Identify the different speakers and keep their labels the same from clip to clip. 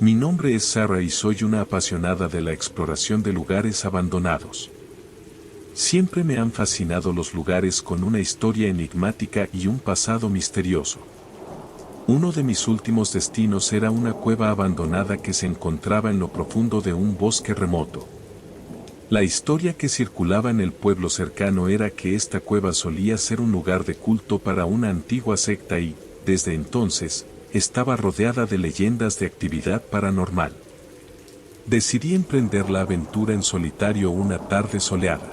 Speaker 1: Mi nombre es Sarah y soy una apasionada de la exploración de lugares abandonados. Siempre me han fascinado los lugares con una historia enigmática y un pasado misterioso. Uno de mis últimos destinos era una cueva abandonada que se encontraba en lo profundo de un bosque remoto. La historia que circulaba en el pueblo cercano era que esta cueva solía ser un lugar de culto para una antigua secta y, desde entonces, estaba rodeada de leyendas de actividad paranormal. Decidí emprender la aventura en solitario una tarde soleada.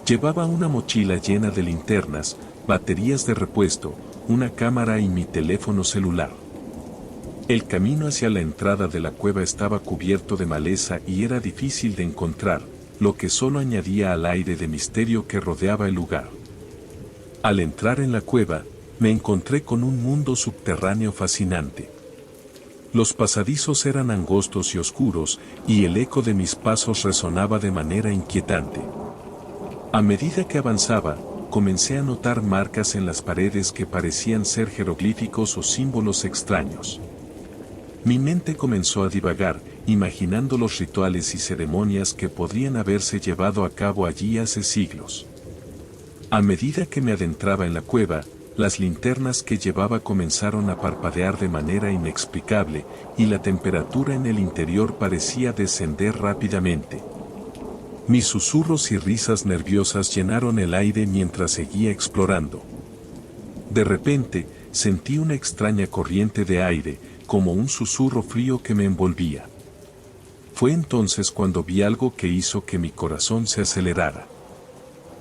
Speaker 1: Llevaba una mochila llena de linternas, baterías de repuesto, una cámara y mi teléfono celular. El camino hacia la entrada de la cueva estaba cubierto de maleza y era difícil de encontrar, lo que solo añadía al aire de misterio que rodeaba el lugar. Al entrar en la cueva, me encontré con un mundo subterráneo fascinante. Los pasadizos eran angostos y oscuros, y el eco de mis pasos resonaba de manera inquietante. A medida que avanzaba, comencé a notar marcas en las paredes que parecían ser jeroglíficos o símbolos extraños. Mi mente comenzó a divagar, imaginando los rituales y ceremonias que podrían haberse llevado a cabo allí hace siglos. A medida que me adentraba en la cueva, las linternas que llevaba comenzaron a parpadear de manera inexplicable, y la temperatura en el interior parecía descender rápidamente. Mis susurros y risas nerviosas llenaron el aire mientras seguía explorando. De repente, sentí una extraña corriente de aire, como un susurro frío que me envolvía. Fue entonces cuando vi algo que hizo que mi corazón se acelerara.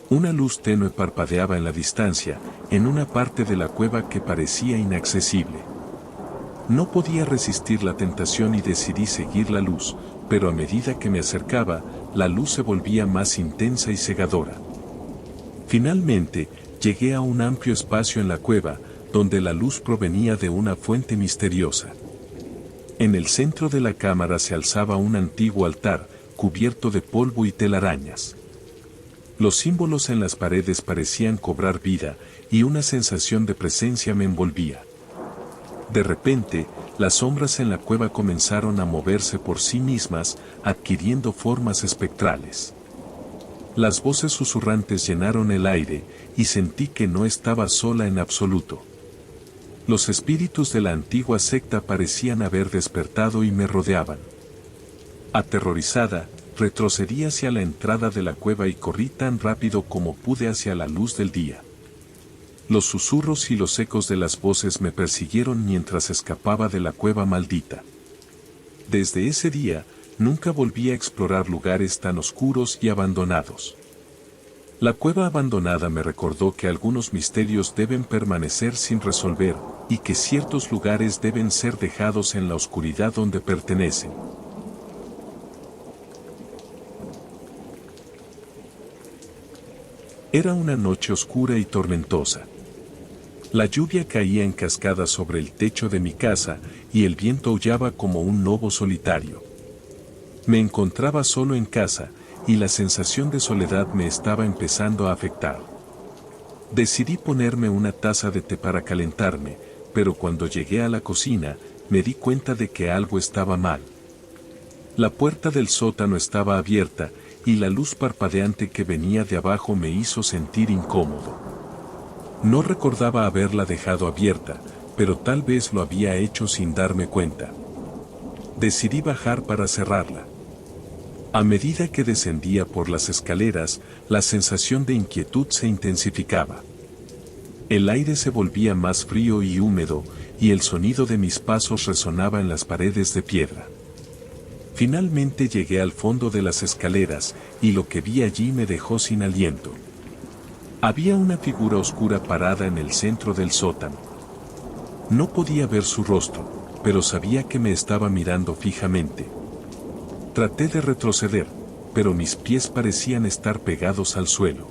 Speaker 1: Una luz tenue parpadeaba en la distancia, en una parte de la cueva que parecía inaccesible. No podía resistir la tentación y decidí seguir la luz, pero a medida que me acercaba, la luz se volvía más intensa y cegadora. Finalmente, llegué a un amplio espacio en la cueva, donde la luz provenía de una fuente misteriosa. En el centro de la cámara se alzaba un antiguo altar, cubierto de polvo y telarañas. Los símbolos en las paredes parecían cobrar vida, y una sensación de presencia me envolvía. De repente, las sombras en la cueva comenzaron a moverse por sí mismas, adquiriendo formas espectrales. Las voces susurrantes llenaron el aire, y sentí que no estaba sola en absoluto. Los espíritus de la antigua secta parecían haber despertado y me rodeaban. Aterrorizada, retrocedí hacia la entrada de la cueva y corrí tan rápido como pude hacia la luz del día. Los susurros y los ecos de las voces me persiguieron mientras escapaba de la cueva maldita. Desde ese día, nunca volví a explorar lugares tan oscuros y abandonados. La cueva abandonada me recordó que algunos misterios deben permanecer sin resolver, y que ciertos lugares deben ser dejados en la oscuridad donde pertenecen. Era una noche oscura y tormentosa. La lluvia caía en cascadas sobre el techo de mi casa, y el viento aullaba como un lobo solitario. Me encontraba solo en casa, y la sensación de soledad me estaba empezando a afectar. Decidí ponerme una taza de té para calentarme, pero cuando llegué a la cocina, me di cuenta de que algo estaba mal. La puerta del sótano estaba abierta, y la luz parpadeante que venía de abajo me hizo sentir incómodo. No recordaba haberla dejado abierta, pero tal vez lo había hecho sin darme cuenta. Decidí bajar para cerrarla. A medida que descendía por las escaleras, la sensación de inquietud se intensificaba. El aire se volvía más frío y húmedo, y el sonido de mis pasos resonaba en las paredes de piedra. Finalmente llegué al fondo de las escaleras, y lo que vi allí me dejó sin aliento. Había una figura oscura parada en el centro del sótano. No podía ver su rostro, pero sabía que me estaba mirando fijamente. Traté de retroceder, pero mis pies parecían estar pegados al suelo.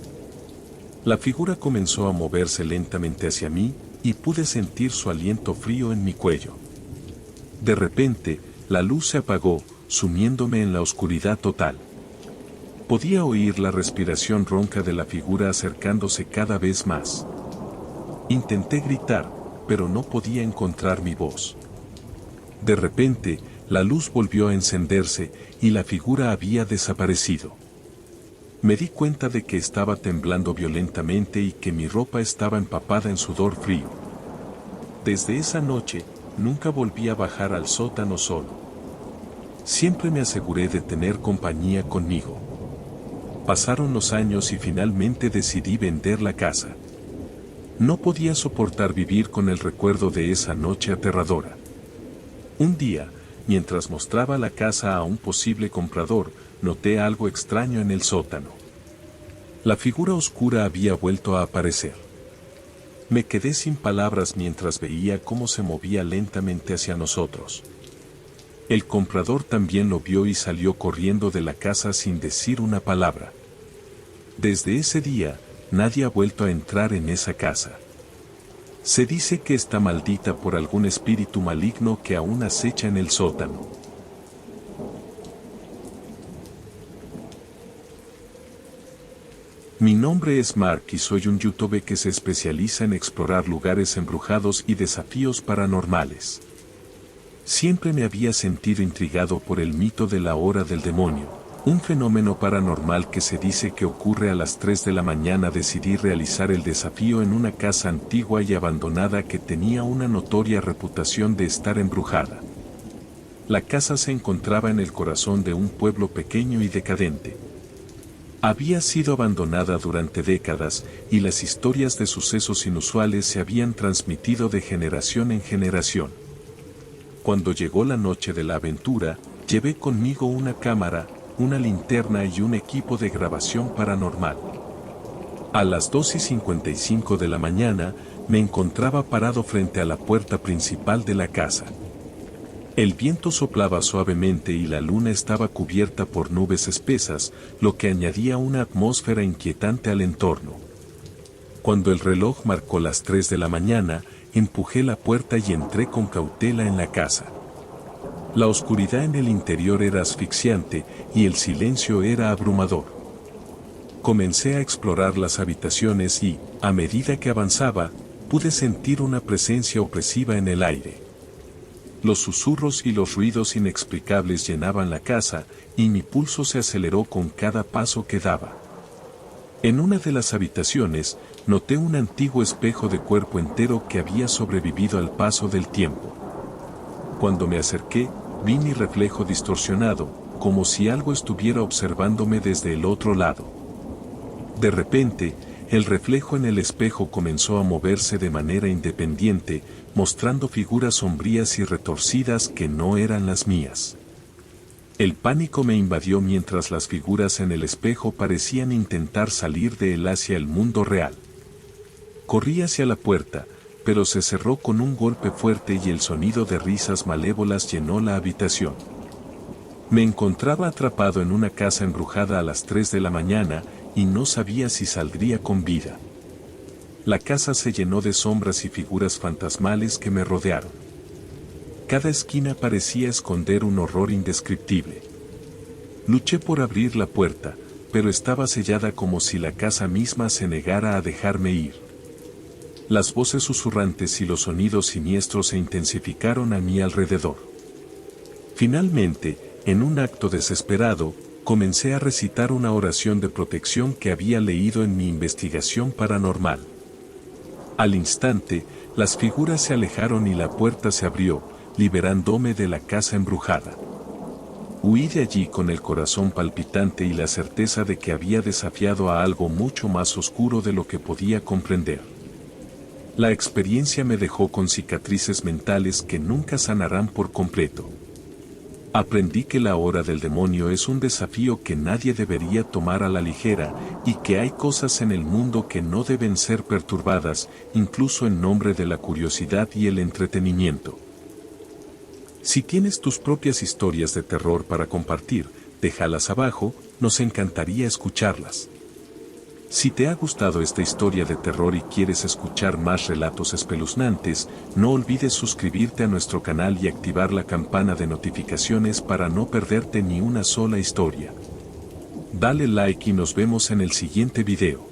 Speaker 1: La figura comenzó a moverse lentamente hacia mí, y pude sentir su aliento frío en mi cuello. De repente, la luz se apagó, sumiéndome en la oscuridad total. Podía oír la respiración ronca de la figura acercándose cada vez más. Intenté gritar, pero no podía encontrar mi voz. De repente, la luz volvió a encenderse y la figura había desaparecido. Me di cuenta de que estaba temblando violentamente y que mi ropa estaba empapada en sudor frío. Desde esa noche, nunca volví a bajar al sótano solo. Siempre me aseguré de tener compañía conmigo. Pasaron los años y finalmente decidí vender la casa. No podía soportar vivir con el recuerdo de esa noche aterradora. Un día, mientras mostraba la casa a un posible comprador, noté algo extraño en el sótano. La figura oscura había vuelto a aparecer. Me quedé sin palabras mientras veía cómo se movía lentamente hacia nosotros. El comprador también lo vio y salió corriendo de la casa sin decir una palabra. Desde ese día, nadie ha vuelto a entrar en esa casa. Se dice que está maldita por algún espíritu maligno que aún acecha en el sótano. Mi nombre es Mark y soy un youtuber que se especializa en explorar lugares embrujados y desafíos paranormales. Siempre me había sentido intrigado por el mito de la hora del demonio, un fenómeno paranormal que se dice que ocurre a las 3 de la mañana. Decidí realizar el desafío en una casa antigua y abandonada que tenía una notoria reputación de estar embrujada. La casa se encontraba en el corazón de un pueblo pequeño y decadente. Había sido abandonada durante décadas y las historias de sucesos inusuales se habían transmitido de generación en generación. Cuando llegó la noche de la aventura, llevé conmigo una cámara, una linterna y un equipo de grabación paranormal. A las 2:55 de la mañana, me encontraba parado frente a la puerta principal de la casa. El viento soplaba suavemente y la luna estaba cubierta por nubes espesas, lo que añadía una atmósfera inquietante al entorno. Cuando el reloj marcó las 3 de la mañana, empujé la puerta y entré con cautela en la casa. La oscuridad en el interior era asfixiante y el silencio era abrumador. Comencé a explorar las habitaciones y, a medida que avanzaba, pude sentir una presencia opresiva en el aire. Los susurros y los ruidos inexplicables llenaban la casa, y mi pulso se aceleró con cada paso que daba. En una de las habitaciones, noté un antiguo espejo de cuerpo entero que había sobrevivido al paso del tiempo. Cuando me acerqué, vi mi reflejo distorsionado, como si algo estuviera observándome desde el otro lado. De repente, el reflejo en el espejo comenzó a moverse de manera independiente, mostrando figuras sombrías y retorcidas que no eran las mías. El pánico me invadió mientras las figuras en el espejo parecían intentar salir de él hacia el mundo real. Corrí hacia la puerta, pero se cerró con un golpe fuerte y el sonido de risas malévolas llenó la habitación. Me encontraba atrapado en una casa embrujada a las 3 de la mañana y no sabía si saldría con vida. La casa se llenó de sombras y figuras fantasmales que me rodearon. Cada esquina parecía esconder un horror indescriptible. Luché por abrir la puerta, pero estaba sellada como si la casa misma se negara a dejarme ir. Las voces susurrantes y los sonidos siniestros se intensificaron a mi alrededor. Finalmente, en un acto desesperado, comencé a recitar una oración de protección que había leído en mi investigación paranormal. Al instante, las figuras se alejaron y la puerta se abrió, liberándome de la casa embrujada. Huí de allí con el corazón palpitante y la certeza de que había desafiado a algo mucho más oscuro de lo que podía comprender. La experiencia me dejó con cicatrices mentales que nunca sanarán por completo. Aprendí que la hora del demonio es un desafío que nadie debería tomar a la ligera y que hay cosas en el mundo que no deben ser perturbadas, incluso en nombre de la curiosidad y el entretenimiento. Si tienes tus propias historias de terror para compartir, déjalas abajo, nos encantaría escucharlas. Si te ha gustado esta historia de terror y quieres escuchar más relatos espeluznantes, no olvides suscribirte a nuestro canal y activar la campana de notificaciones para no perderte ni una sola historia. Dale like y nos vemos en el siguiente video.